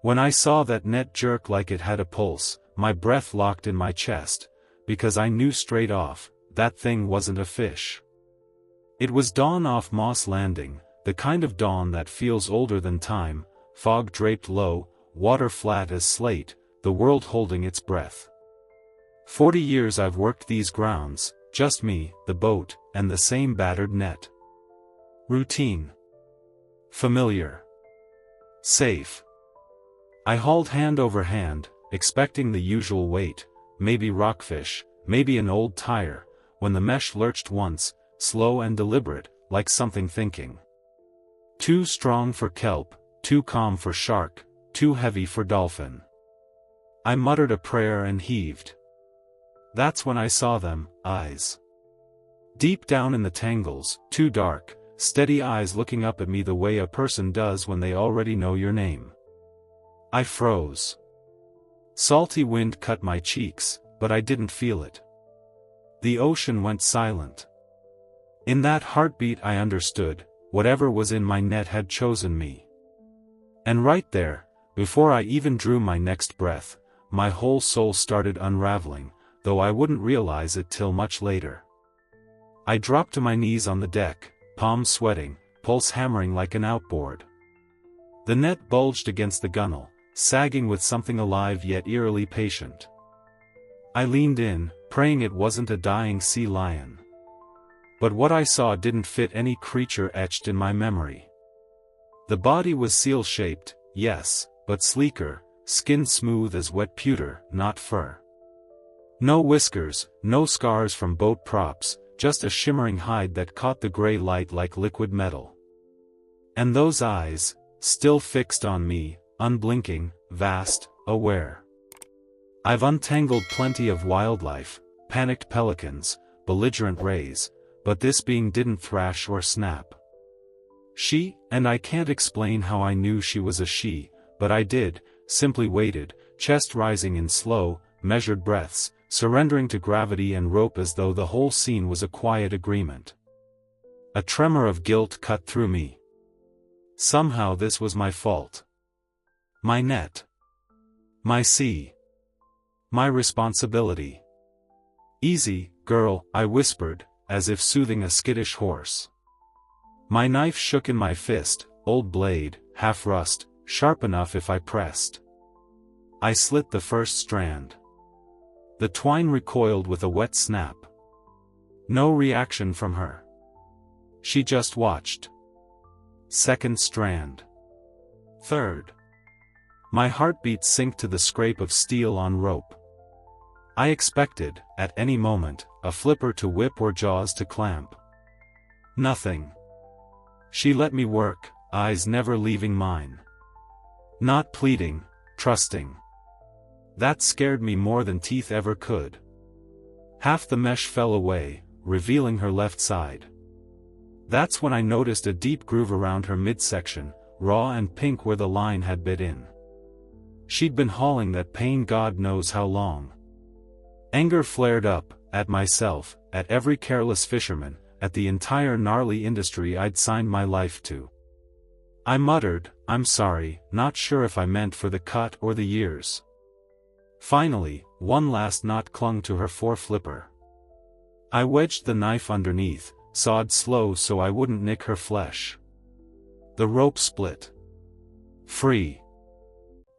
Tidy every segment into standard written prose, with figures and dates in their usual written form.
When I saw that net jerk like it had a pulse, my breath locked in my chest, because I knew straight off, that thing wasn't a fish. It was dawn off Moss Landing, the kind of dawn that feels older than time, fog draped low, water flat as slate, the world holding its breath. 40 years I've worked these grounds, just me, the boat, and the same battered net. Routine. Familiar. Safe. I hauled hand over hand, expecting the usual weight, maybe rockfish, maybe an old tire, when the mesh lurched once, slow and deliberate, like something thinking. Too strong for kelp, too calm for shark, too heavy for dolphin. I muttered a prayer and heaved. That's when I saw them, eyes. Deep down in the tangles, too dark, steady eyes looking up at me the way a person does when they already know your name. I froze. Salty wind cut my cheeks, but I didn't feel it. The ocean went silent. In that heartbeat I understood, whatever was in my net had chosen me. And right there, before I even drew my next breath, my whole soul started unraveling, though I wouldn't realize it till much later. I dropped to my knees on the deck, palms sweating, pulse hammering like an outboard. The net bulged against the gunwale, sagging with something alive yet eerily patient. I leaned in, praying it wasn't a dying sea lion. But what I saw didn't fit any creature etched in my memory. The body was seal-shaped, yes, but sleeker, skin smooth as wet pewter, not fur. No whiskers, no scars from boat props, just a shimmering hide that caught the gray light like liquid metal. And those eyes, still fixed on me, unblinking, vast, aware. I've untangled plenty of wildlife, panicked pelicans, belligerent rays, but this being didn't thrash or snap. She, and I can't explain how I knew she was a she, but I did, simply waited, chest rising in slow, measured breaths, surrendering to gravity and rope as though the whole scene was a quiet agreement. A tremor of guilt cut through me. Somehow this was my fault. My net. My sea. My responsibility. Easy, girl, I whispered, as if soothing a skittish horse. My knife shook in my fist, old blade, half rust, sharp enough if I pressed. I slit the first strand. The twine recoiled with a wet snap. No reaction from her. She just watched. Second strand. Third. My heartbeat sank to the scrape of steel on rope. I expected, at any moment, a flipper to whip or jaws to clamp. Nothing. She let me work, eyes never leaving mine. Not pleading, trusting. That scared me more than teeth ever could. Half the mesh fell away, revealing her left side. That's when I noticed a deep groove around her midsection, raw and pink where the line had bit in. She'd been hauling that pain God knows how long. Anger flared up, at myself, at every careless fisherman, at the entire gnarly industry I'd signed my life to. I muttered, I'm sorry, not sure if I meant for the cut or the years. Finally, one last knot clung to her fore-flipper. I wedged the knife underneath, sawed slow so I wouldn't nick her flesh. The rope split. Free.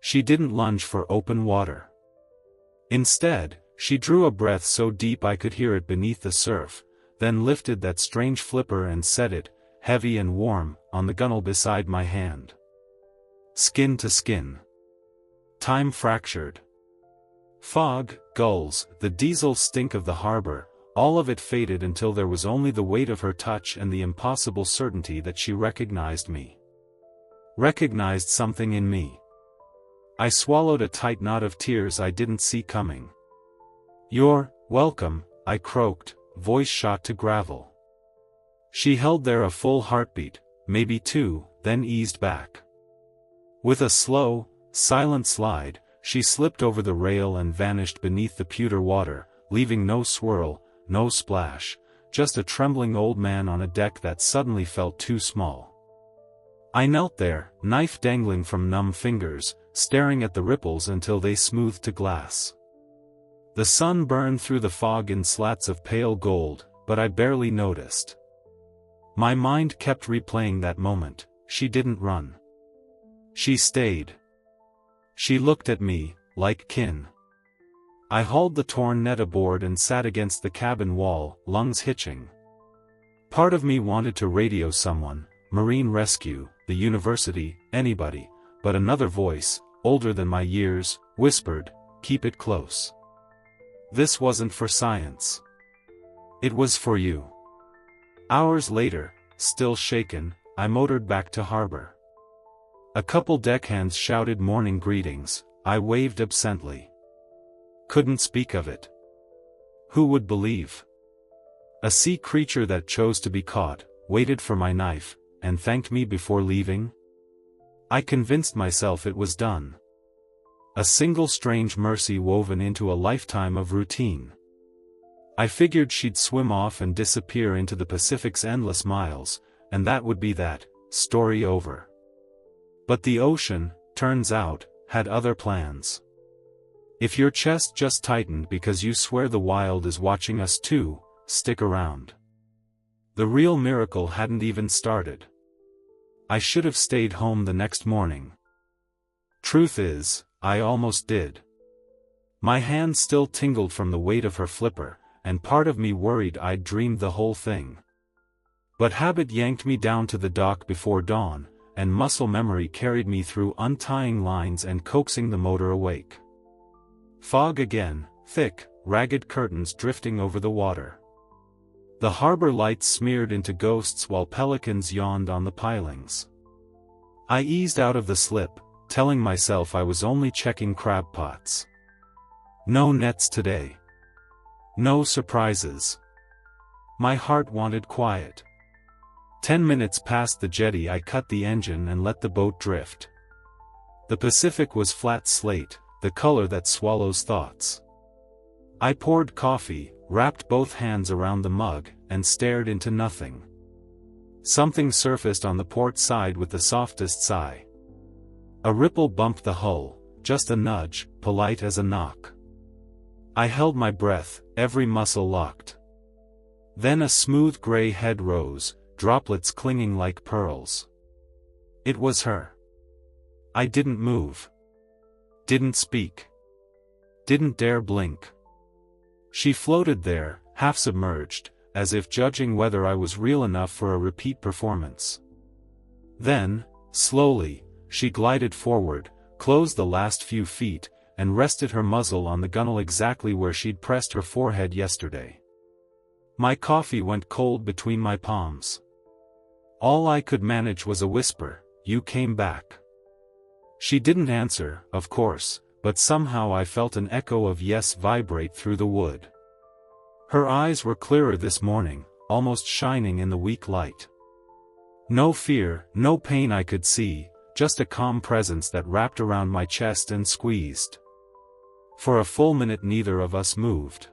She didn't lunge for open water. Instead, she drew a breath so deep I could hear it beneath the surf, then lifted that strange flipper and set it, heavy and warm, on the gunwale beside my hand. Skin to skin. Time fractured. Fog, gulls, the diesel stink of the harbor, all of it faded until there was only the weight of her touch and the impossible certainty that she recognized me. Recognized something in me. I swallowed a tight knot of tears I didn't see coming. You're welcome, I croaked, voice shot to gravel. She held there a full heartbeat, maybe two, then eased back. With a slow, silent slide, she slipped over the rail and vanished beneath the pewter water, leaving no swirl, no splash, just a trembling old man on a deck that suddenly felt too small. I knelt there, knife dangling from numb fingers, staring at the ripples until they smoothed to glass. The sun burned through the fog in slats of pale gold, but I barely noticed. My mind kept replaying that moment. She didn't run. She stayed. She looked at me, like kin. I hauled the torn net aboard and sat against the cabin wall, lungs hitching. Part of me wanted to radio someone, Marine Rescue, the university, anybody, but another voice, older than my years, whispered, "Keep it close. This wasn't for science. It was for you." Hours later, still shaken, I motored back to harbor. A couple deckhands shouted morning greetings. I waved absently. Couldn't speak of it. Who would believe? A sea creature that chose to be caught, waited for my knife, and thanked me before leaving? I convinced myself it was done. A single strange mercy woven into a lifetime of routine. I figured she'd swim off and disappear into the Pacific's endless miles, and that would be that, story over. But the ocean, turns out, had other plans. If your chest just tightened because you swear the wild is watching us too, stick around. The real miracle hadn't even started. I should have stayed home the next morning. Truth is, I almost did. My hand still tingled from the weight of her flipper, and part of me worried I'd dreamed the whole thing. But habit yanked me down to the dock before dawn, and muscle memory carried me through untying lines and coaxing the motor awake. Fog again, thick, ragged curtains drifting over the water. The harbor lights smeared into ghosts while pelicans yawned on the pilings. I eased out of the slip, telling myself I was only checking crab pots. No nets today. No surprises. My heart wanted quiet. 10 minutes past the jetty I cut the engine and let the boat drift. The Pacific was flat slate, the color that swallows thoughts. I poured coffee, wrapped both hands around the mug, and stared into nothing. Something surfaced on the port side with the softest sigh. A ripple bumped the hull, just a nudge, polite as a knock. I held my breath, every muscle locked. Then a smooth gray head rose, droplets clinging like pearls. It was her. I didn't move. Didn't speak. Didn't dare blink. She floated there, half submerged, as if judging whether I was real enough for a repeat performance. Then, slowly, she glided forward, closed the last few feet, and rested her muzzle on the gunwale exactly where she'd pressed her forehead yesterday. My coffee went cold between my palms. All I could manage was a whisper, "You came back." She didn't answer, of course, but somehow I felt an echo of yes vibrate through the wood. Her eyes were clearer this morning, almost shining in the weak light. No fear, no pain I could see, just a calm presence that wrapped around my chest and squeezed. For a full minute neither of us moved.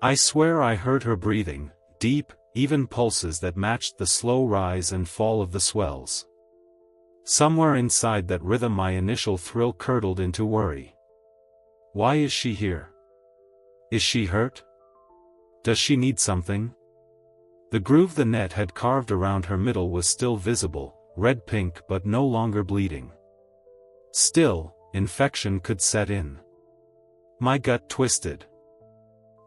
I swear I heard her breathing, deep, even pulses that matched the slow rise and fall of the swells. Somewhere inside that rhythm my initial thrill curdled into worry. Why is she here? Is she hurt? Does she need something? The groove the net had carved around her middle was still visible, red-pink but no longer bleeding. Still, infection could set in. My gut twisted.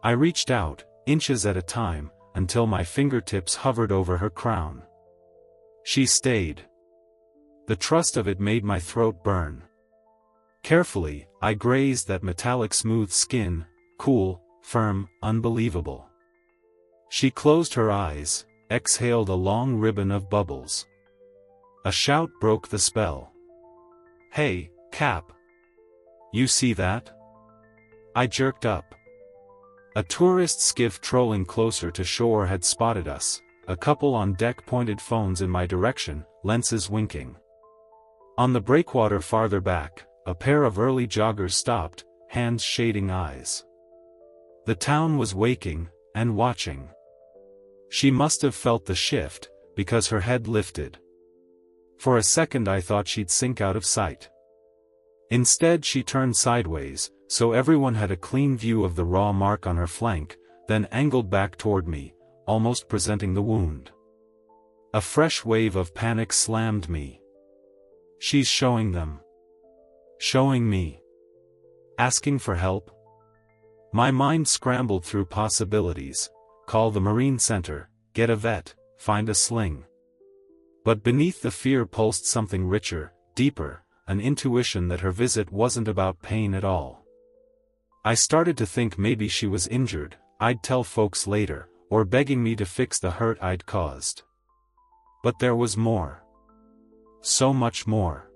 I reached out, inches at a time, until my fingertips hovered over her crown. She stayed. The trust of it made my throat burn. Carefully, I grazed that metallic smooth skin, cool, firm, unbelievable. She closed her eyes, exhaled a long ribbon of bubbles. A shout broke the spell. "Hey, Cap! You see that?" I jerked up. A tourist skiff trolling closer to shore had spotted us. A couple on deck pointed phones in my direction, lenses winking. On the breakwater farther back, a pair of early joggers stopped, hands shading eyes. The town was waking, and watching. She must have felt the shift, because her head lifted. For a second I thought she'd sink out of sight. Instead she turned sideways, so everyone had a clean view of the raw mark on her flank, then angled back toward me, almost presenting the wound. A fresh wave of panic slammed me. She's showing them. Showing me. Asking for help? My mind scrambled through possibilities. Call the Marine Center, get a vet, find a sling. But beneath the fear pulsed something richer, deeper, an intuition that her visit wasn't about pain at all. I started to think maybe she was injured, I'd tell folks later, or begging me to fix the hurt I'd caused. But there was more. So much more.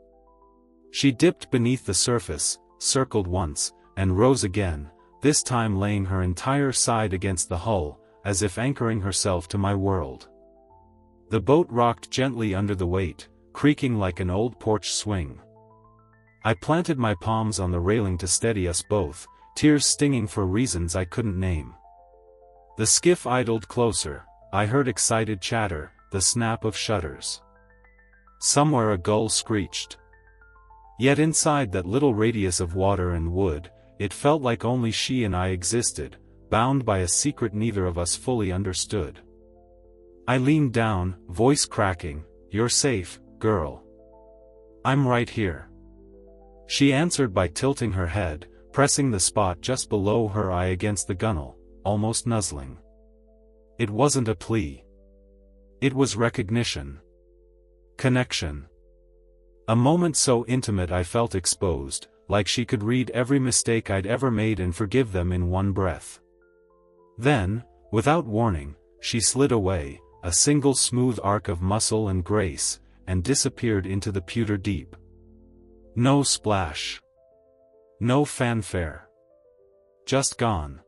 She dipped beneath the surface, circled once, and rose again, this time laying her entire side against the hull, as if anchoring herself to my world. The boat rocked gently under the weight, creaking like an old porch swing. I planted my palms on the railing to steady us both, tears stinging for reasons I couldn't name. The skiff idled closer, I heard excited chatter, the snap of shutters. Somewhere a gull screeched. Yet inside that little radius of water and wood, it felt like only she and I existed, bound by a secret neither of us fully understood. I leaned down, voice cracking, "You're safe, girl. I'm right here." She answered by tilting her head, pressing the spot just below her eye against the gunwale, almost nuzzling. It wasn't a plea. It was recognition. Connection. A moment so intimate I felt exposed, like she could read every mistake I'd ever made and forgive them in one breath. Then, without warning, she slid away, a single smooth arc of muscle and grace, and disappeared into the pewter deep. No splash. No fanfare. Just gone.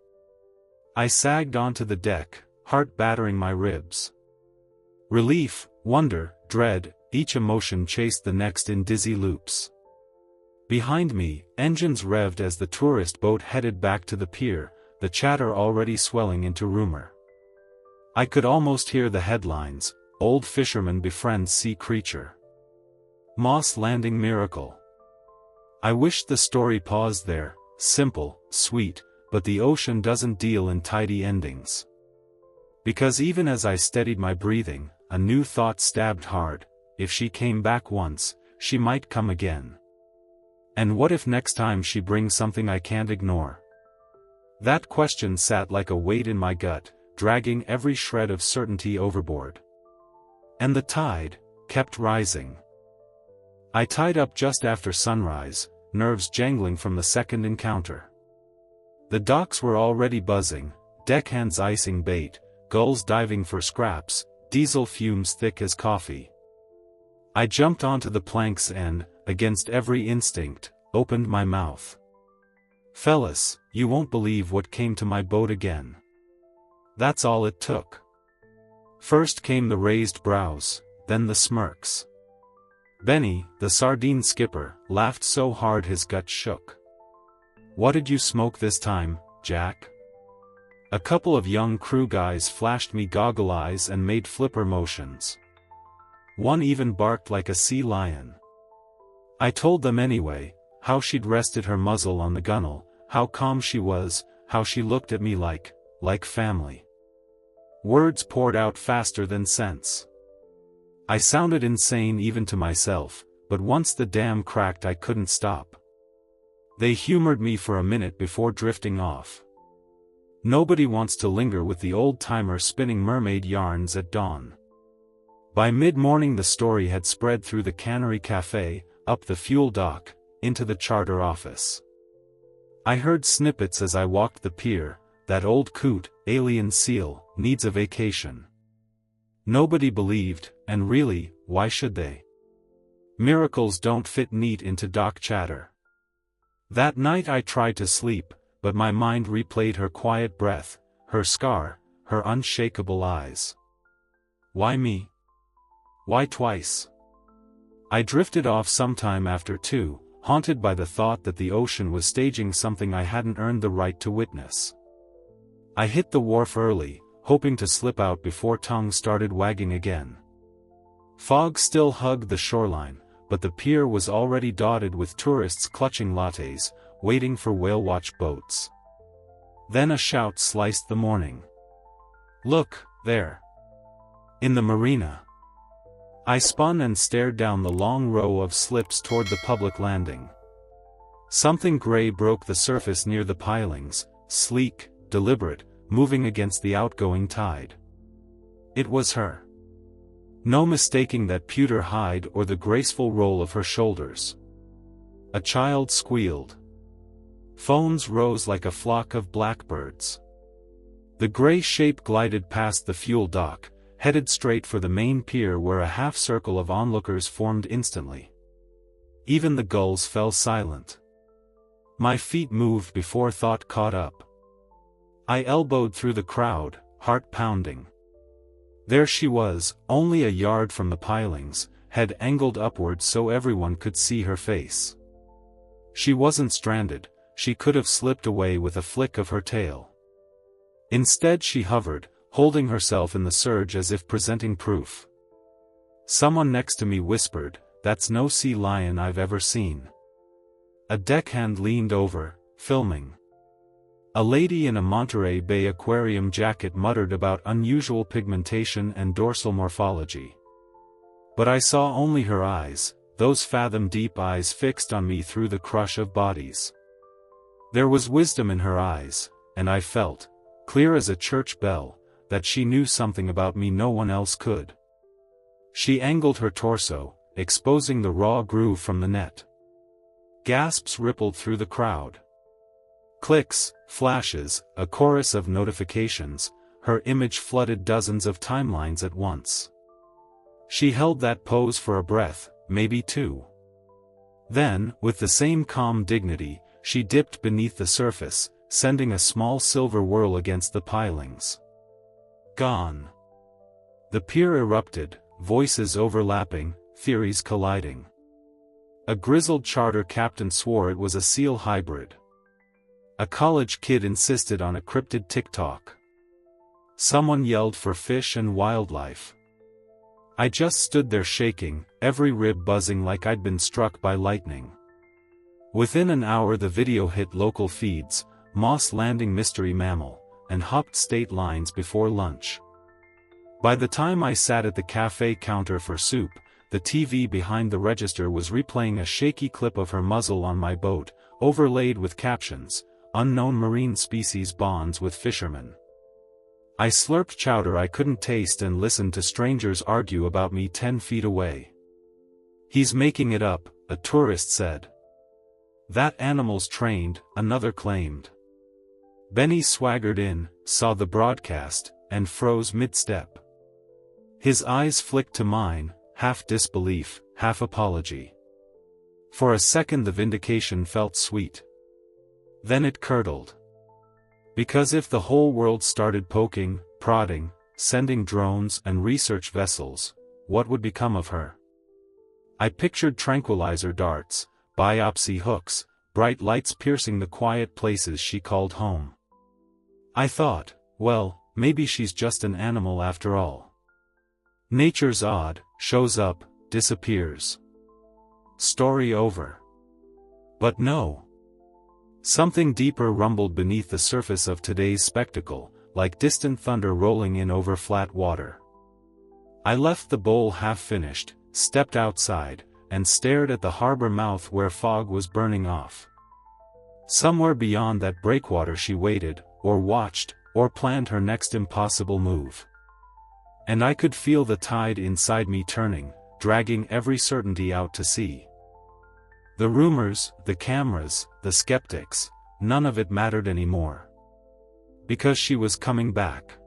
I sagged onto the deck, heart battering my ribs. Relief, wonder, dread, each emotion chased the next in dizzy loops. Behind me, engines revved as the tourist boat headed back to the pier, the chatter already swelling into rumor. I could almost hear the headlines, "Old Fisherman Befriends Sea Creature. Moss Landing Miracle." I wished the story paused there, simple, sweet, but the ocean doesn't deal in tidy endings. Because even as I steadied my breathing, a new thought stabbed hard: if she came back once, she might come again. And what if next time she brings something I can't ignore? That question sat like a weight in my gut, dragging every shred of certainty overboard. And the tide kept rising. I tied up just after sunrise, nerves jangling from the second encounter. The docks were already buzzing, deckhands icing bait, gulls diving for scraps, diesel fumes thick as coffee. I jumped onto the planks and, against every instinct, opened my mouth. "Fellas, you won't believe what came to my boat again." That's all it took. First came the raised brows, then the smirks. Benny, the sardine skipper, laughed so hard his gut shook. "What did you smoke this time, Jack?" A couple of young crew guys flashed me goggle eyes and made flipper motions. One even barked like a sea lion. I told them anyway, how she'd rested her muzzle on the gunwale, how calm she was, how she looked at me like family. Words poured out faster than sense. I sounded insane even to myself, but once the dam cracked I couldn't stop. They humored me for a minute before drifting off. Nobody wants to linger with the old-timer spinning mermaid yarns at dawn. By mid-morning the story had spread through the Cannery Café, up the fuel dock, into the charter office. I heard snippets as I walked the pier: "That old coot, alien seal, needs a vacation." Nobody believed, and really, why should they? Miracles don't fit neat into dock chatter. That night I tried to sleep, but my mind replayed her quiet breath, her scar, her unshakable eyes. Why me? Why twice? I drifted off sometime after 2, haunted by the thought that the ocean was staging something I hadn't earned the right to witness. I hit the wharf early, hoping to slip out before tongue started wagging again. Fog still hugged the shoreline, but the pier was already dotted with tourists clutching lattes, waiting for whale-watch boats. Then a shout sliced the morning. "Look, there! In the marina!" I spun and stared down the long row of slips toward the public landing. Something gray broke the surface near the pilings, sleek, deliberate, moving against the outgoing tide. It was her. No mistaking that pewter hide or the graceful roll of her shoulders. A child squealed. Phones rose like a flock of blackbirds. The gray shape glided past the fuel dock, headed straight for the main pier where a half-circle of onlookers formed instantly. Even the gulls fell silent. My feet moved before thought caught up. I elbowed through the crowd, heart pounding. There she was, only a yard from the pilings, head angled upward so everyone could see her face. She wasn't stranded, she could have slipped away with a flick of her tail. Instead she hovered, holding herself in the surge as if presenting proof. Someone next to me whispered, "That's no sea lion I've ever seen." A deckhand leaned over, filming. A lady in a Monterey Bay aquarium jacket muttered about unusual pigmentation and dorsal morphology. But I saw only her eyes, those fathom-deep eyes fixed on me through the crush of bodies. There was wisdom in her eyes, and I felt, clear as a church bell, that she knew something about me no one else could. She angled her torso, exposing the raw groove from the net. Gasps rippled through the crowd. Clicks, flashes, a chorus of notifications, her image flooded dozens of timelines at once. She held that pose for a breath, maybe two. Then, with the same calm dignity, she dipped beneath the surface, sending a small silver whirl against the pilings. Gone. The pier erupted, voices overlapping, theories colliding. A grizzled charter captain swore it was a seal hybrid. A college kid insisted on a cryptid TikTok. Someone yelled for fish and wildlife. I just stood there shaking, every rib buzzing like I'd been struck by lightning. Within an hour the video hit local feeds, Moss Landing mystery mammal, and hopped state lines before lunch. By the time I sat at the cafe counter for soup, the TV behind the register was replaying a shaky clip of her muzzle on my boat, overlaid with captions, "Unknown marine species bonds with fishermen." I slurped chowder I couldn't taste and listened to strangers argue about me 10 feet away. "He's making it up," a tourist said. "That animal's trained," another claimed. Benny swaggered in, saw the broadcast, and froze mid-step. His eyes flicked to mine, half disbelief, half apology. For a second the vindication felt sweet. Then it curdled. Because if the whole world started poking, prodding, sending drones and research vessels, what would become of her? I pictured tranquilizer darts, biopsy hooks, bright lights piercing the quiet places she called home. I thought, well, maybe she's just an animal after all. Nature's odd, shows up, disappears. Story over. But no. Something deeper rumbled beneath the surface of today's spectacle, like distant thunder rolling in over flat water. I left the bowl half-finished, stepped outside, and stared at the harbor mouth where fog was burning off. Somewhere beyond that breakwater she waited, or watched, or planned her next impossible move. And I could feel the tide inside me turning, dragging every certainty out to sea. The rumors, the cameras, the skeptics, none of it mattered anymore. Because she was coming back.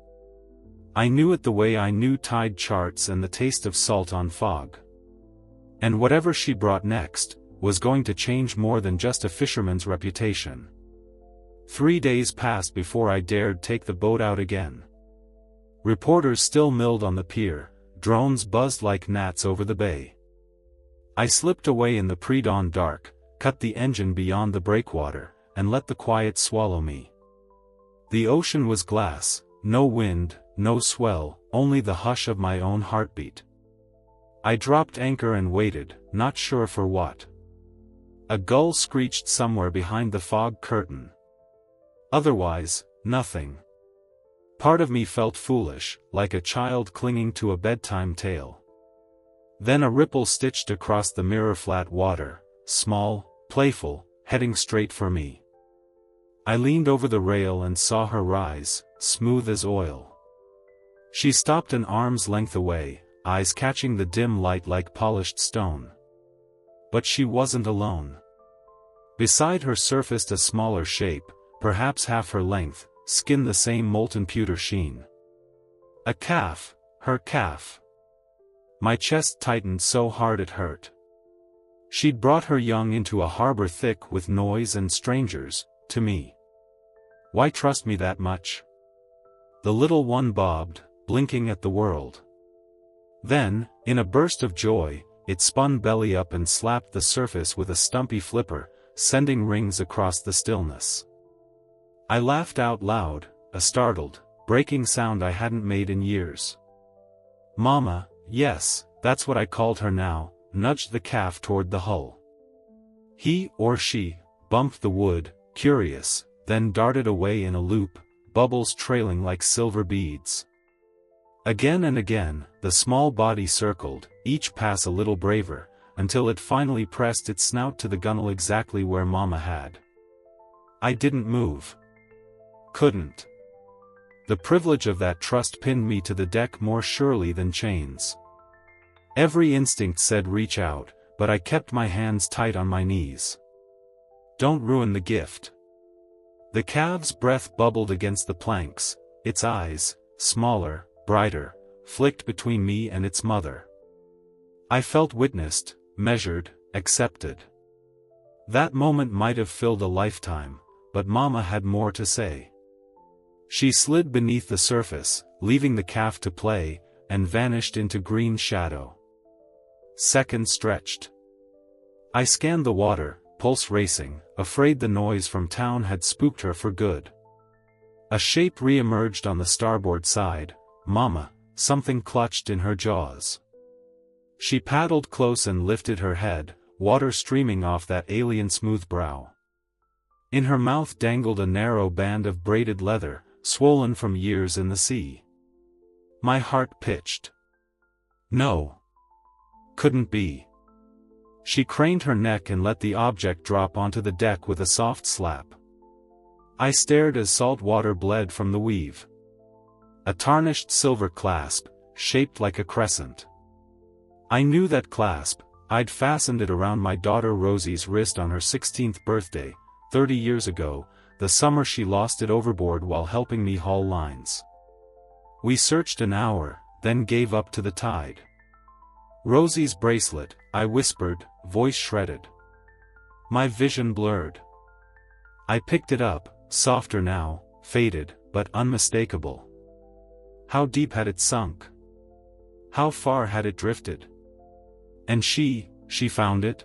I knew it the way I knew tide charts and the taste of salt on fog. And whatever she brought next, was going to change more than just a fisherman's reputation. 3 days passed before I dared take the boat out again. Reporters still milled on the pier, drones buzzed like gnats over the bay. I slipped away in the pre-dawn dark, cut the engine beyond the breakwater, and let the quiet swallow me. The ocean was glass, no wind, no swell, only the hush of my own heartbeat. I dropped anchor and waited, not sure for what. A gull screeched somewhere behind the fog curtain. Otherwise, nothing. Part of me felt foolish, like a child clinging to a bedtime tale. Then a ripple stitched across the mirror-flat water, small, playful, heading straight for me. I leaned over the rail and saw her rise, smooth as oil. She stopped an arm's length away, eyes catching the dim light like polished stone. But she wasn't alone. Beside her surfaced a smaller shape, perhaps half her length, skin the same molten pewter sheen. A calf, her calf. My chest tightened so hard it hurt. She'd brought her young into a harbor thick with noise and strangers, to me. Why trust me that much? The little one bobbed, blinking at the world. Then, in a burst of joy, it spun belly up and slapped the surface with a stumpy flipper, sending rings across the stillness. I laughed out loud, a startled, breaking sound I hadn't made in years. Mama, yes, that's what I called her now, nudged the calf toward the hull. He, or she, bumped the wood, curious, then darted away in a loop, bubbles trailing like silver beads. Again and again, the small body circled, each pass a little braver, until it finally pressed its snout to the gunwale exactly where Mama had. I didn't move. Couldn't. The privilege of that trust pinned me to the deck more surely than chains. Every instinct said reach out, but I kept my hands tight on my knees. Don't ruin the gift. The calf's breath bubbled against the planks, its eyes, smaller, brighter, flicked between me and its mother. I felt witnessed, measured, accepted. That moment might have filled a lifetime, but Mama had more to say. She slid beneath the surface, leaving the calf to play, and vanished into green shadow. Seconds stretched. I scanned the water, pulse racing, afraid the noise from town had spooked her for good. A shape re-emerged on the starboard side, Mama, something clutched in her jaws. She paddled close and lifted her head, water streaming off that alien smooth brow. In her mouth dangled a narrow band of braided leather, swollen from years in the sea. My heart pitched. No. Couldn't be. She craned her neck and let the object drop onto the deck with a soft slap. I stared as salt water bled from the weave. A tarnished silver clasp, shaped like a crescent. I knew that clasp. I'd fastened it around my daughter Rosie's wrist on her 16th birthday, 30 years ago, the summer she lost it overboard while helping me haul lines. We searched an hour, then gave up to the tide. Rosie's bracelet, I whispered, voice shredded. My vision blurred. I picked it up, softer now, faded, but unmistakable. How deep had it sunk? How far had it drifted? And she found it?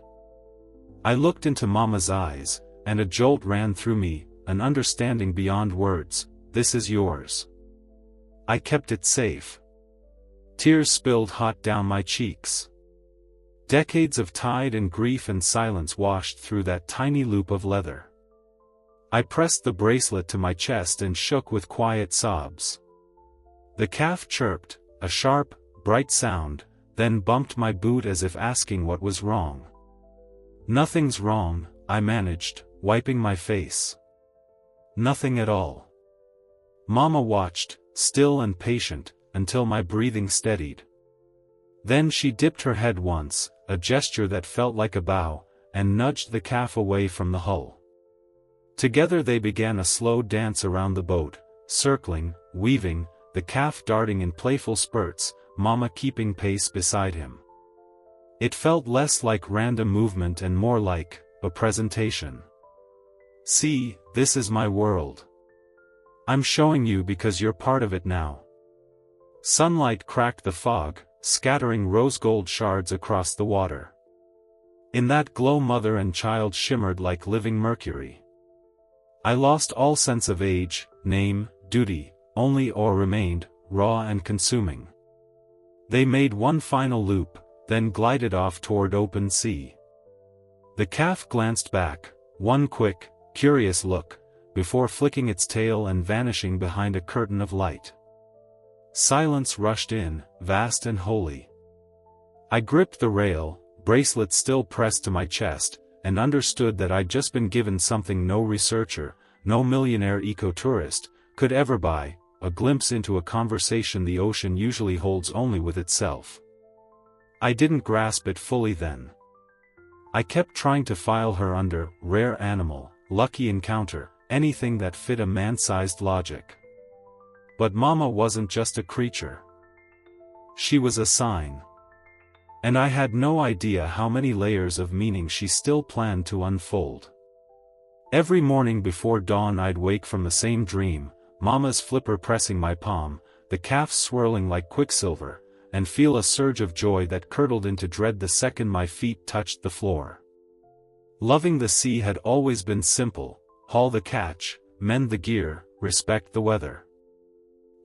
I looked into Mama's eyes, and a jolt ran through me, an understanding beyond words. This is yours. I kept it safe. Tears spilled hot down my cheeks. Decades of tide and grief and silence washed through that tiny loop of leather. I pressed the bracelet to my chest and shook with quiet sobs. The calf chirped, a sharp, bright sound, then bumped my boot as if asking what was wrong. Nothing's wrong, I managed, wiping my face. Nothing at all. Mama watched, still and patient, until my breathing steadied. Then she dipped her head once, a gesture that felt like a bow, and nudged the calf away from the hull. Together they began a slow dance around the boat, circling, weaving, the calf darting in playful spurts, Mama keeping pace beside him. It felt less like random movement and more like a presentation. See, this is my world. I'm showing you because you're part of it now. Sunlight cracked the fog, scattering rose-gold shards across the water. In that glow mother and child shimmered like living mercury. I lost all sense of age, name, duty, only awe remained, raw and consuming. They made one final loop, then glided off toward open sea. The calf glanced back, one quick, curious look, before flicking its tail and vanishing behind a curtain of light. Silence rushed in, vast and holy. I gripped the rail, bracelet still pressed to my chest, and understood that I'd just been given something no researcher, no millionaire eco-tourist, could ever buy, a glimpse into a conversation the ocean usually holds only with itself. I didn't grasp it fully then. I kept trying to file her under rare animal, lucky encounter, anything that fit a man-sized logic. But Mama wasn't just a creature. She was a sign. And I had no idea how many layers of meaning she still planned to unfold. Every morning before dawn I'd wake from the same dream, Mama's flipper pressing my palm, the calf swirling like quicksilver, and feel a surge of joy that curdled into dread the second my feet touched the floor. Loving the sea had always been simple: haul the catch, mend the gear, respect the weather.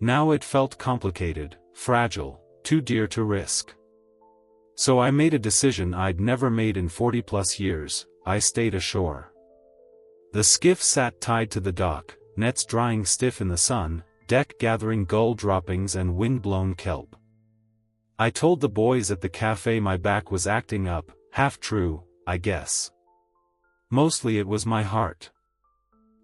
Now it felt complicated, fragile, too dear to risk. So I made a decision I'd never made in 40+ years. I stayed ashore. The skiff sat tied to the dock, nets drying stiff in the sun, deck gathering gull droppings and wind-blown kelp. I told the boys at the cafe my back was acting up, half true, I guess. Mostly it was my heart.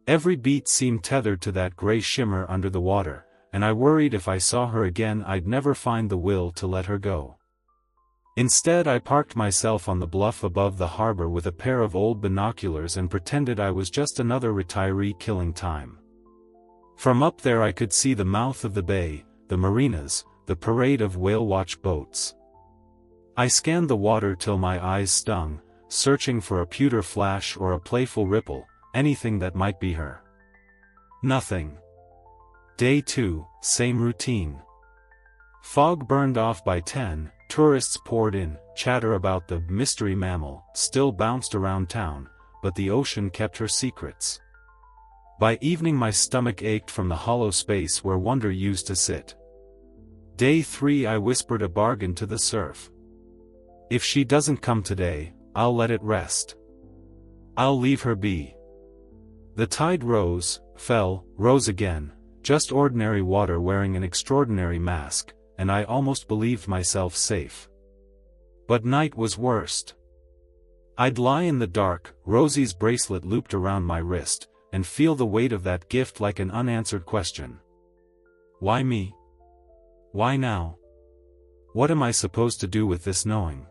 Every beat seemed tethered to that gray shimmer under the water, and I worried if I saw her again I'd never find the will to let her go. Instead I parked myself on the bluff above the harbor with a pair of old binoculars and pretended I was just another retiree killing time. From up there I could see the mouth of the bay, the marinas, the parade of whale-watch boats. I scanned the water till my eyes stung, searching for a pewter flash or a playful ripple, anything that might be her. Nothing. Day 2, same routine. Fog burned off by 10, tourists poured in, chatter about the mystery mammal still bounced around town, but the ocean kept her secrets. By evening my stomach ached from the hollow space where wonder used to sit. Day 3 I whispered a bargain to the surf. If she doesn't come today, I'll let it rest. I'll leave her be. The tide rose, fell, rose again, just ordinary water wearing an extraordinary mask, and I almost believed myself safe. But night was worst. I'd lie in the dark, Rosie's bracelet looped around my wrist, and feel the weight of that gift like an unanswered question. Why me? Why now? What am I supposed to do with this knowing?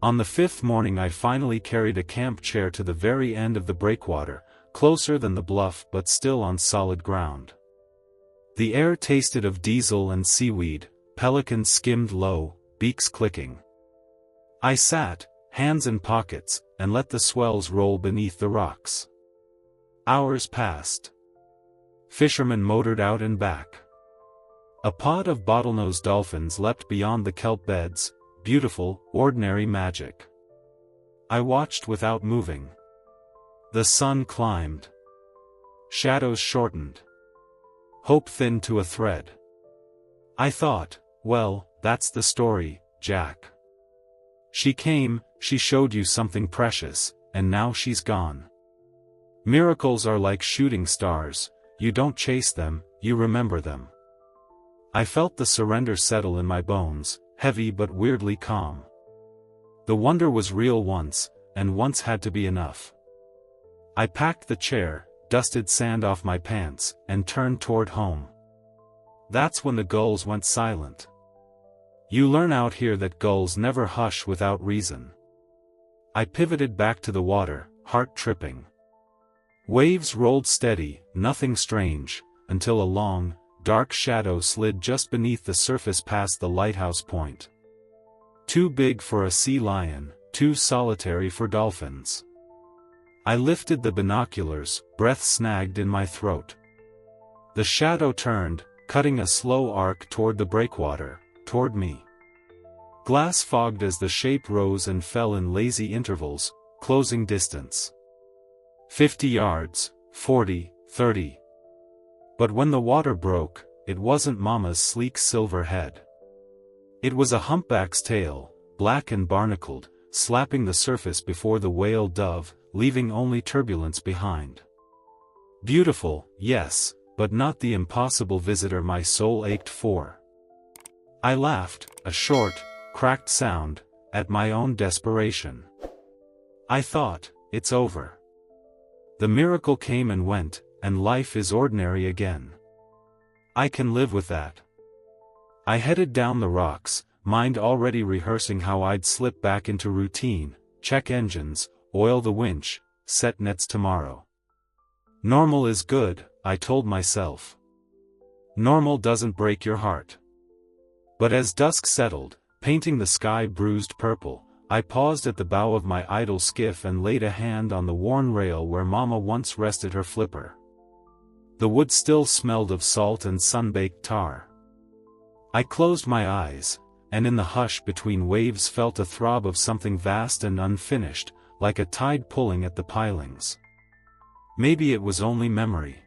On the 5th morning I finally carried a camp chair to the very end of the breakwater, closer than the bluff but still on solid ground. The air tasted of diesel and seaweed, pelicans skimmed low, beaks clicking. I sat, hands in pockets, and let the swells roll beneath the rocks. Hours passed. Fishermen motored out and back. A pod of bottlenose dolphins leapt beyond the kelp beds, beautiful, ordinary magic. I watched without moving. The sun climbed. Shadows shortened. Hope thinned to a thread. I thought, well, that's the story, Jack. She came, she showed you something precious, and now she's gone. Miracles are like shooting stars, you don't chase them, you remember them. I felt the surrender settle in my bones, heavy but weirdly calm. The wonder was real once, and once had to be enough. I packed the chair, dusted sand off my pants, and turned toward home. That's when the gulls went silent. You learn out here that gulls never hush without reason. I pivoted back to the water, heart tripping. Waves rolled steady, nothing strange, until a long, dark shadow slid just beneath the surface past the lighthouse point. Too big for a sea lion, too solitary for dolphins. I lifted the binoculars, breath snagged in my throat. The shadow turned, cutting a slow arc toward the breakwater, toward me. Glass fogged as the shape rose and fell in lazy intervals, closing distance. 50 yards, 40, 30. But when the water broke, it wasn't Mama's sleek silver head. It was a humpback's tail, black and barnacled, slapping the surface before the whale dove, leaving only turbulence behind. Beautiful, yes, but not the impossible visitor my soul ached for. I laughed, a short, cracked sound, at my own desperation. I thought, it's over. The miracle came and went, and life is ordinary again. I can live with that. I headed down the rocks, mind already rehearsing how I'd slip back into routine, check engines, oil the winch, set nets tomorrow. Normal is good, I told myself. Normal doesn't break your heart. But as dusk settled, painting the sky bruised purple, I paused at the bow of my idle skiff and laid a hand on the worn rail where Mama once rested her flipper. The wood still smelled of salt and sun-baked tar. I closed my eyes, and in the hush between waves felt a throb of something vast and unfinished, like a tide pulling at the pilings. Maybe it was only memory.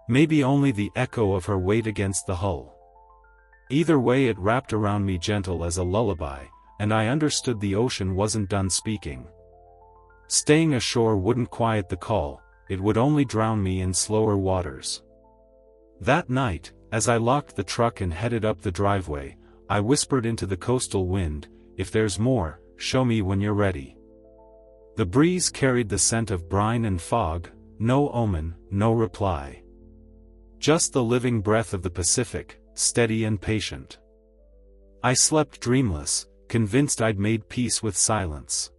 Maybe only the echo of her weight against the hull. Either way, it wrapped around me gentle as a lullaby, and I understood the ocean wasn't done speaking. Staying ashore wouldn't quiet the call, it would only drown me in slower waters. That night, as I locked the truck and headed up the driveway, I whispered into the coastal wind, "If there's more, show me when you're ready." The breeze carried the scent of brine and fog, no omen, no reply. Just the living breath of the Pacific, steady and patient. I slept dreamless, convinced I'd made peace with silence.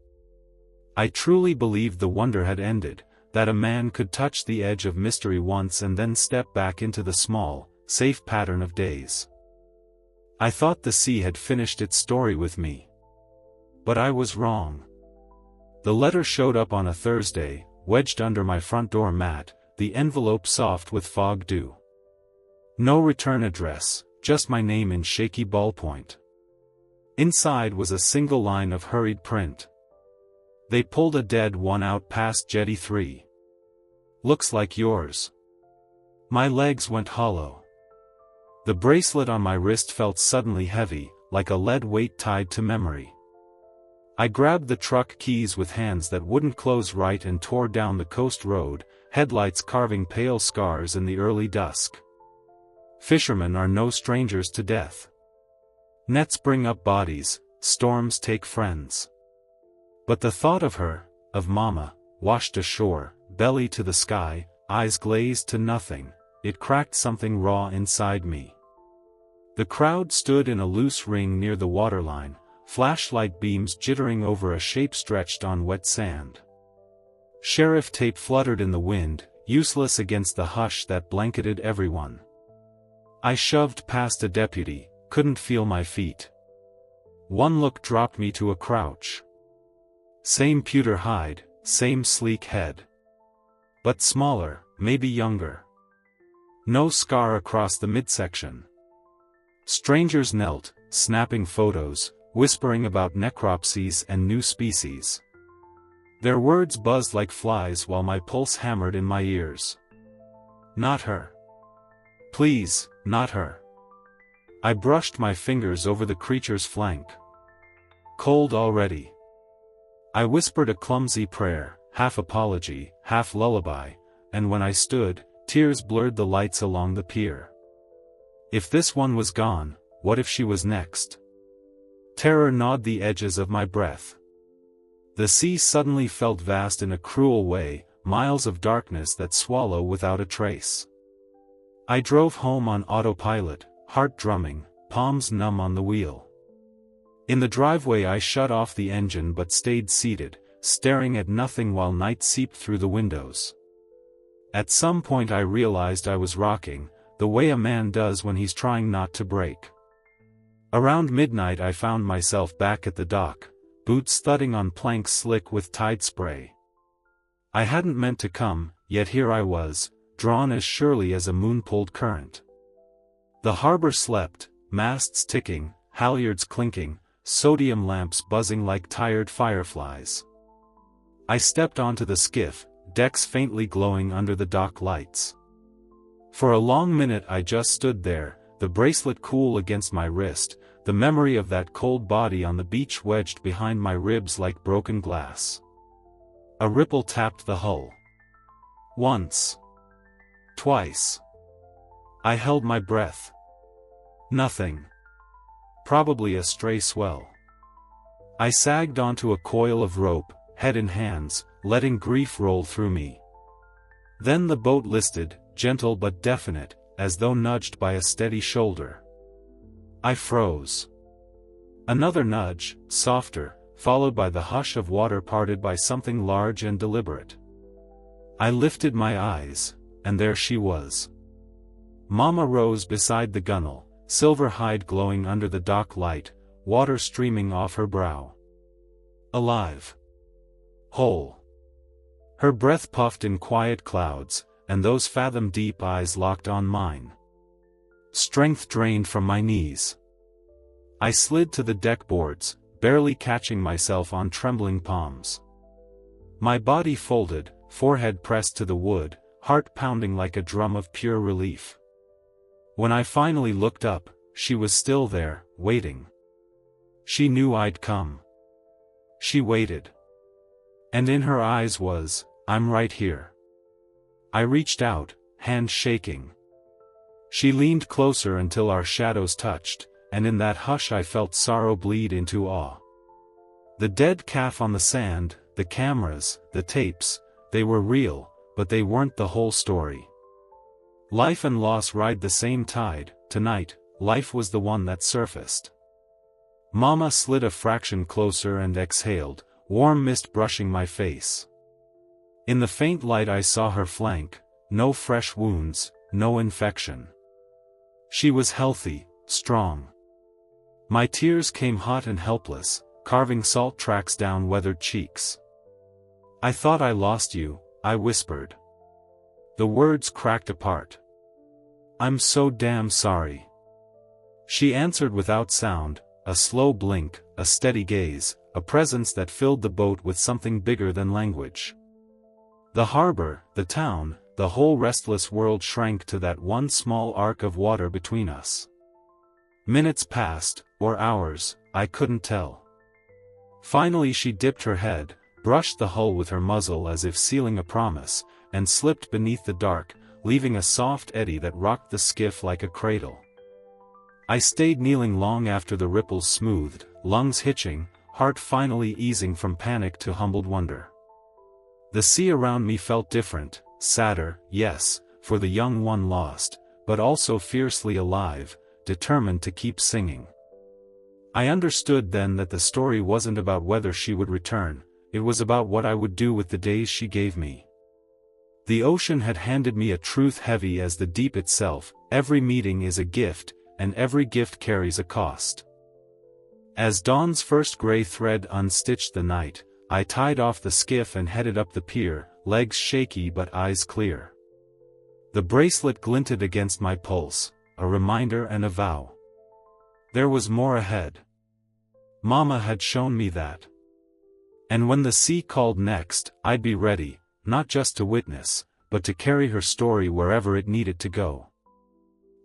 I truly believed the wonder had ended, that a man could touch the edge of mystery once and then step back into the small, safe pattern of days. I thought the sea had finished its story with me. But I was wrong. The letter showed up on a Thursday, wedged under my front door mat, the envelope soft with fog dew. No return address, just my name in shaky ballpoint. Inside was a single line of hurried print. They pulled a dead one out past Jetty 3. Looks like yours. My legs went hollow. The bracelet on my wrist felt suddenly heavy, like a lead weight tied to memory. I grabbed the truck keys with hands that wouldn't close right and tore down the coast road, headlights carving pale scars in the early dusk. Fishermen are no strangers to death. Nets bring up bodies, storms take friends. But the thought of her, of Mama, washed ashore, belly to the sky, eyes glazed to nothing, it cracked something raw inside me. The crowd stood in a loose ring near the waterline, flashlight beams jittering over a shape stretched on wet sand. Sheriff tape fluttered in the wind, useless against the hush that blanketed everyone. I shoved past a deputy, couldn't feel my feet. One look dropped me to a crouch. Same pewter hide, same sleek head. But smaller, maybe younger. No scar across the midsection. Strangers knelt, snapping photos, whispering about necropsies and new species. Their words buzzed like flies while my pulse hammered in my ears. Not her. Please, not her. I brushed my fingers over the creature's flank. Cold already. I whispered a clumsy prayer, half apology, half lullaby, and when I stood, tears blurred the lights along the pier. If this one was gone, what if she was next? Terror gnawed the edges of my breath. The sea suddenly felt vast in a cruel way, miles of darkness that swallow without a trace. I drove home on autopilot, heart drumming, palms numb on the wheel. In the driveway I shut off the engine but stayed seated, staring at nothing while night seeped through the windows. At some point I realized I was rocking, the way a man does when he's trying not to break. Around midnight I found myself back at the dock, boots thudding on planks slick with tide spray. I hadn't meant to come, yet here I was, drawn as surely as a moon-pulled current. The harbor slept, masts ticking, halyards clinking, sodium lamps buzzing like tired fireflies. I stepped onto the skiff, decks faintly glowing under the dock lights. For a long minute I just stood there, the bracelet cool against my wrist, the memory of that cold body on the beach wedged behind my ribs like broken glass. A ripple tapped the hull. Once. Twice. I held my breath. Nothing. Probably a stray swell. I sagged onto a coil of rope, head in hands, letting grief roll through me. Then the boat listed, gentle but definite, as though nudged by a steady shoulder. I froze. Another nudge, softer, followed by the hush of water parted by something large and deliberate. I lifted my eyes, and there she was. Mama rose beside the gunwale, silver hide glowing under the dock light, water streaming off her brow. Alive. Whole. Her breath puffed in quiet clouds, and those fathom-deep eyes locked on mine. Strength drained from my knees. I slid to the deck boards, barely catching myself on trembling palms. My body folded, forehead pressed to the wood, heart pounding like a drum of pure relief. When I finally looked up, she was still there, waiting. She knew I'd come. She waited. And in her eyes was, "I'm right here." I reached out, hand shaking. She leaned closer until our shadows touched, and in that hush I felt sorrow bleed into awe. The dead calf on the sand, the cameras, the tapes, they were real, but they weren't the whole story. Life and loss ride the same tide. Tonight, life was the one that surfaced. Mama slid a fraction closer and exhaled, warm mist brushing my face. In the faint light I saw her flank, no fresh wounds, no infection. She was healthy, strong. My tears came hot and helpless, carving salt tracks down weathered cheeks. "I thought I lost you," I whispered. The words cracked apart. "I'm so damn sorry." She answered without sound, a slow blink, a steady gaze, a presence that filled the boat with something bigger than language. The harbor, the town, the whole restless world shrank to that one small arc of water between us. Minutes passed, or hours, I couldn't tell. Finally she dipped her head, brushed the hull with her muzzle as if sealing a promise, and slipped beneath the dark, leaving a soft eddy that rocked the skiff like a cradle. I stayed kneeling long after the ripples smoothed, lungs hitching, heart finally easing from panic to humbled wonder. The sea around me felt different, sadder, yes, for the young one lost, but also fiercely alive, determined to keep singing. I understood then that the story wasn't about whether she would return, it was about what I would do with the days she gave me. The ocean had handed me a truth heavy as the deep itself: every meeting is a gift, and every gift carries a cost. As dawn's first gray thread unstitched the night, I tied off the skiff and headed up the pier, legs shaky but eyes clear. The bracelet glinted against my pulse, a reminder and a vow. There was more ahead. Mama had shown me that. And when the sea called next, I'd be ready, not just to witness, but to carry her story wherever it needed to go.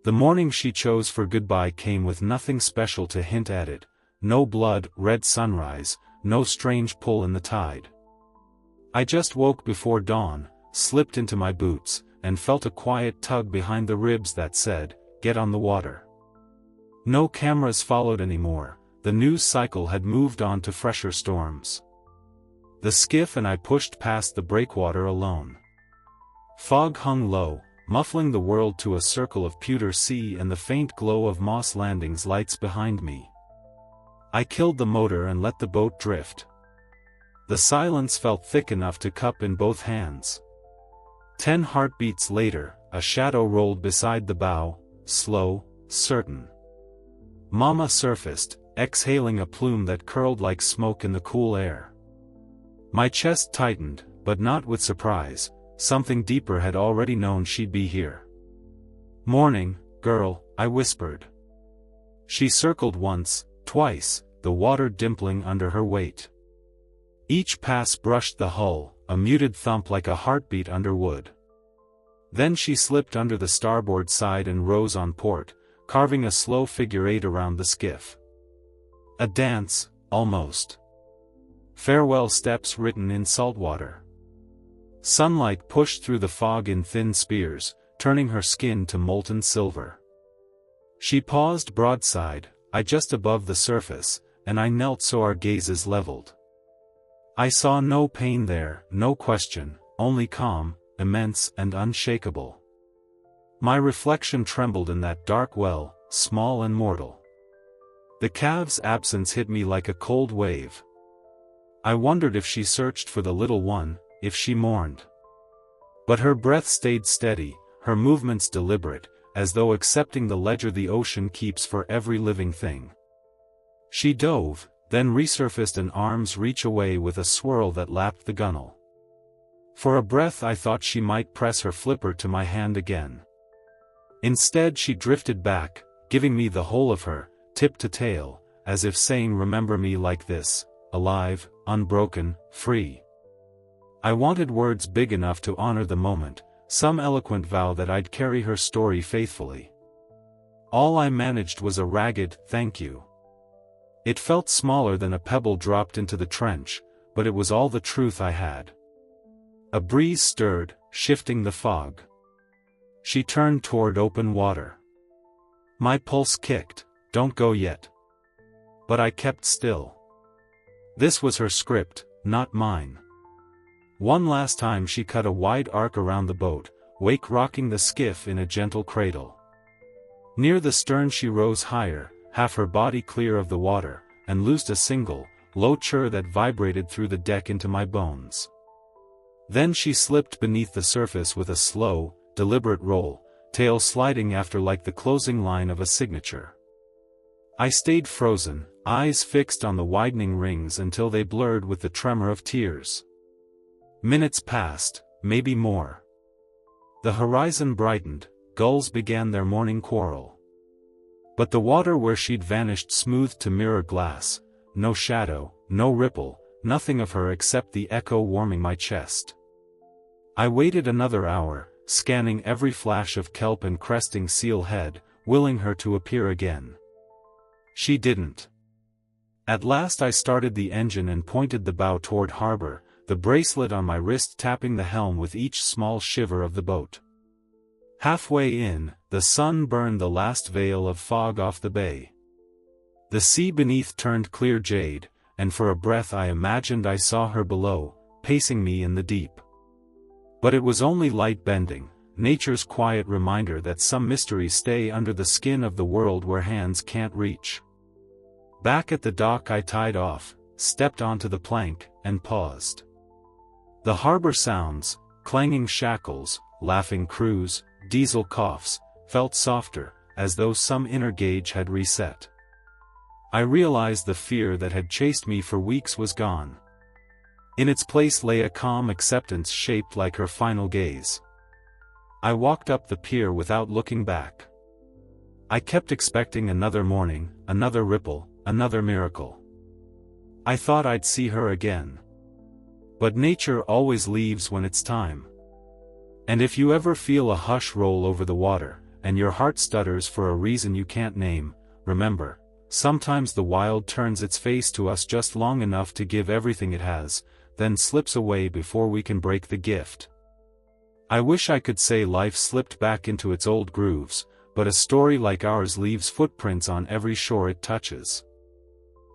The morning she chose for goodbye came with nothing special to hint at it, no blood-red sunrise, no strange pull in the tide. I just woke before dawn, slipped into my boots, and felt a quiet tug behind the ribs that said, "Get on the water." No cameras followed anymore, the news cycle had moved on to fresher storms. The skiff and I pushed past the breakwater alone. Fog hung low, muffling the world to a circle of pewter sea and the faint glow of Moss Landing's lights behind me. I killed the motor and let the boat drift. The silence felt thick enough to cup in both hands. 10 heartbeats later, a shadow rolled beside the bow, slow, certain. Mama surfaced, exhaling a plume that curled like smoke in the cool air. My chest tightened, but not with surprise, something deeper had already known she'd be here. "Morning, girl," I whispered. She circled once, twice, the water dimpling under her weight. Each pass brushed the hull, a muted thump like a heartbeat under wood. Then she slipped under the starboard side and rose on port, carving a slow figure 8 around the skiff. A dance, almost. Farewell steps written in saltwater. Sunlight pushed through the fog in thin spears, turning her skin to molten silver. She paused broadside, I just above the surface, and I knelt so our gazes leveled. I saw no pain there, no question, only calm, immense and unshakable. My reflection trembled in that dark well, small and mortal. The calf's absence hit me like a cold wave. I wondered if she searched for the little one, if she mourned. But her breath stayed steady, her movements deliberate, as though accepting the ledger the ocean keeps for every living thing. She dove, then resurfaced an arm's reach away with a swirl that lapped the gunwale. For a breath I thought she might press her flipper to my hand again. Instead she drifted back, giving me the whole of her, tip to tail, as if saying remember me like this, alive, unbroken, free. I wanted words big enough to honor the moment, some eloquent vow that I'd carry her story faithfully. All I managed was a ragged, thank you. It felt smaller than a pebble dropped into the trench, but it was all the truth I had. A breeze stirred, shifting the fog. She turned toward open water. My pulse kicked, don't go yet. But I kept still. This was her script, not mine. One last time she cut a wide arc around the boat, wake rocking the skiff in a gentle cradle. Near the stern she rose higher, half her body clear of the water, and loosed a single, low chirr that vibrated through the deck into my bones. Then she slipped beneath the surface with a slow, deliberate roll, tail sliding after like the closing line of a signature. I stayed frozen, eyes fixed on the widening rings until they blurred with the tremor of tears. Minutes passed, maybe more. The horizon brightened, gulls began their morning quarrel. But the water where she'd vanished smoothed to mirror glass, no shadow, no ripple, nothing of her except the echo warming my chest. I waited another hour, scanning every flash of kelp and cresting seal head, willing her to appear again. She didn't. At last I started the engine and pointed the bow toward harbor, the bracelet on my wrist tapping the helm with each small shiver of the boat. Halfway in, the sun burned the last veil of fog off the bay. The sea beneath turned clear jade, and for a breath I imagined I saw her below, pacing me in the deep. But it was only light bending, nature's quiet reminder that some mysteries stay under the skin of the world where hands can't reach. Back at the dock I tied off, stepped onto the plank, and paused. The harbor sounds, clanging shackles, laughing crews, diesel coughs, felt softer, as though some inner gauge had reset. I realized the fear that had chased me for weeks was gone. In its place lay a calm acceptance shaped like her final gaze. I walked up the pier without looking back. I kept expecting another morning, another ripple, another miracle. I thought I'd see her again. But nature always leaves when it's time. And if you ever feel a hush roll over the water, and your heart stutters for a reason you can't name, remember, sometimes the wild turns its face to us just long enough to give everything it has, then slips away before we can break the gift. I wish I could say life slipped back into its old grooves, but a story like ours leaves footprints on every shore it touches.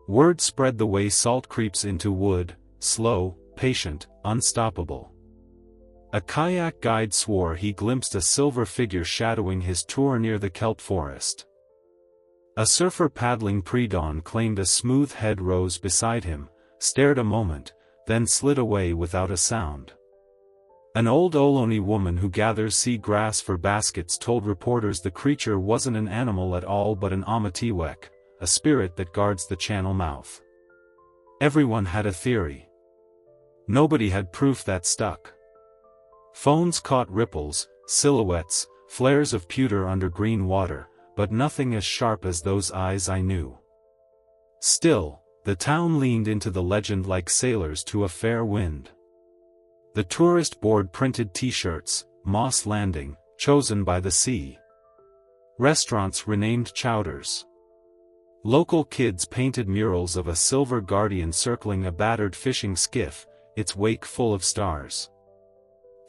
Word spread the way salt creeps into wood, slow, patient, unstoppable. A kayak guide swore he glimpsed a silver figure shadowing his tour near the kelp forest. A surfer paddling pre-dawn claimed a smooth head rose beside him, stared a moment, then slid away without a sound. An old Ohlone woman who gathers sea grass for baskets told reporters the creature wasn't an animal at all but an Amatiwek, a spirit that guards the channel mouth. Everyone had a theory. Nobody had proof that stuck. Phones caught ripples, silhouettes, flares of pewter under green water, but nothing as sharp as those eyes I knew. Still, the town leaned into the legend like sailors to a fair wind. The tourist board printed t-shirts, Moss Landing, chosen by the sea. Restaurants renamed chowders. Local kids painted murals of a silver guardian circling a battered fishing skiff, its wake full of stars.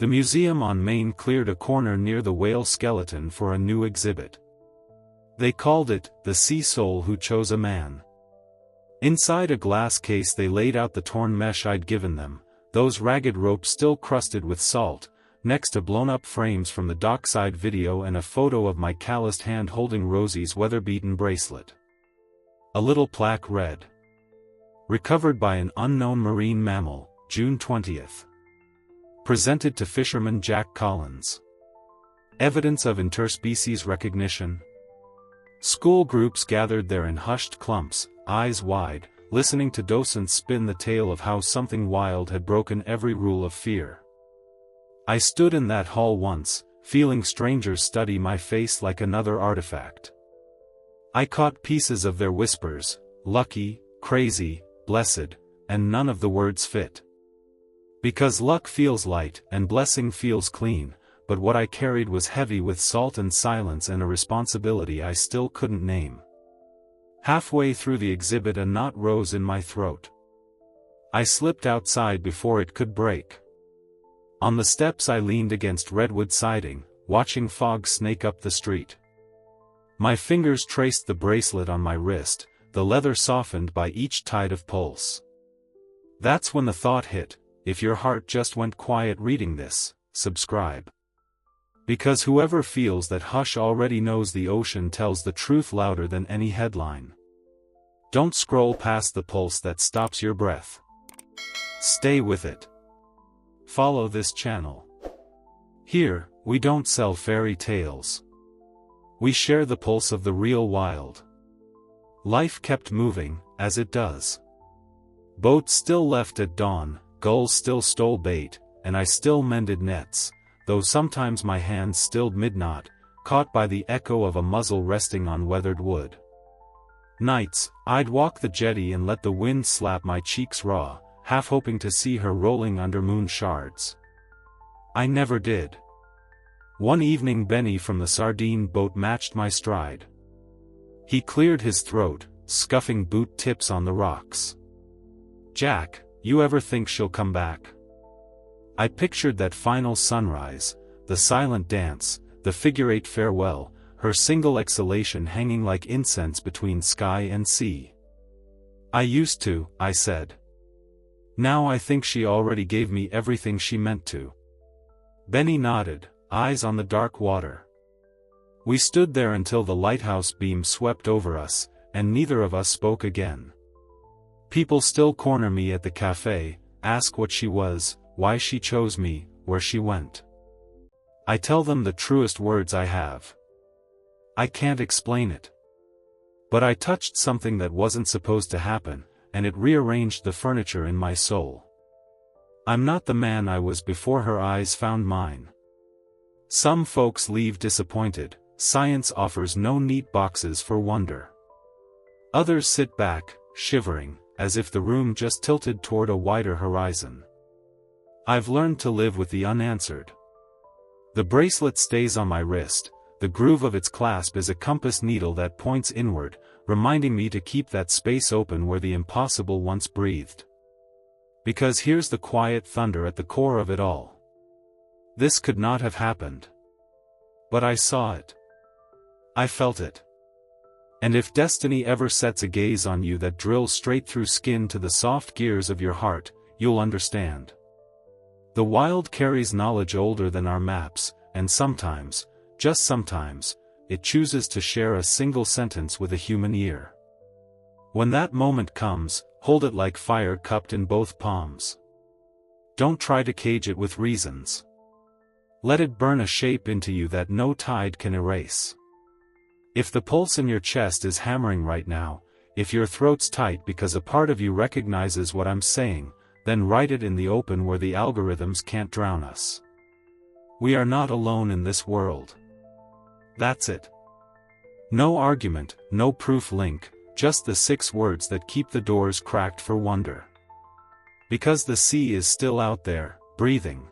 The museum on Main cleared a corner near the whale skeleton for a new exhibit. They called it, "The Sea Soul Who Chose a Man." Inside a glass case they laid out the torn mesh I'd given them, those ragged ropes still crusted with salt, next to blown-up frames from the dockside video and a photo of my calloused hand holding Rosie's weather-beaten bracelet. A little plaque read, "Recovered by an unknown marine mammal, June 20th. Presented to fisherman Jack Collins. Evidence of interspecies recognition." School groups gathered there in hushed clumps, eyes wide, listening to docents spin the tale of how something wild had broken every rule of fear. I stood in that hall once, feeling strangers study my face like another artifact. I caught pieces of their whispers, lucky, crazy, blessed, and none of the words fit. Because luck feels light and blessing feels clean, but what I carried was heavy with salt and silence and a responsibility I still couldn't name. Halfway through the exhibit a knot rose in my throat. I slipped outside before it could break. On the steps I leaned against redwood siding, watching fog snake up the street. My fingers traced the bracelet on my wrist, the leather softened by each tide of pulse. That's when the thought hit, if your heart just went quiet reading this, subscribe. Because whoever feels that hush already knows the ocean tells the truth louder than any headline. Don't scroll past the pulse that stops your breath. Stay with it. Follow this channel. Here, we don't sell fairy tales. We share the pulse of the real wild. Life kept moving, as it does. Boats still left at dawn, gulls still stole bait, and I still mended nets, though sometimes my hands stilled mid-knot, caught by the echo of a muzzle resting on weathered wood. Nights, I'd walk the jetty and let the wind slap my cheeks raw, half hoping to see her rolling under moon shards. I never did. One evening Benny from the sardine boat matched my stride. He cleared his throat, scuffing boot tips on the rocks. "Jack, you ever think she'll come back?" I pictured that final sunrise, the silent dance, the figure-eight farewell, her single exhalation hanging like incense between sky and sea. "I used to," I said. "Now I think she already gave me everything she meant to." Benny nodded, eyes on the dark water. We stood there until the lighthouse beam swept over us, and neither of us spoke again. People still corner me at the cafe, ask what she was, why she chose me, where she went. I tell them the truest words I have. I can't explain it. But I touched something that wasn't supposed to happen, and it rearranged the furniture in my soul. I'm not the man I was before her eyes found mine. Some folks leave disappointed, science offers no neat boxes for wonder. Others sit back, shivering, as if the room just tilted toward a wider horizon. I've learned to live with the unanswered. The bracelet stays on my wrist, the groove of its clasp is a compass needle that points inward, reminding me to keep that space open where the impossible once breathed. Because here's the quiet thunder at the core of it all. This could not have happened. But I saw it. I felt it. And if destiny ever sets a gaze on you that drills straight through skin to the soft gears of your heart, you'll understand. The wild carries knowledge older than our maps, and sometimes, just sometimes, it chooses to share a single sentence with a human ear. When that moment comes, hold it like fire cupped in both palms. Don't try to cage it with reasons. Let it burn a shape into you that no tide can erase. If the pulse in your chest is hammering right now, if your throat's tight because a part of you recognizes what I'm saying, then write it in the open where the algorithms can't drown us. We are not alone in this world. That's it. No argument, no proof link, just the 6 words that keep the doors cracked for wonder. Because the sea is still out there, breathing.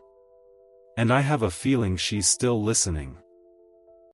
And I have a feeling she's still listening.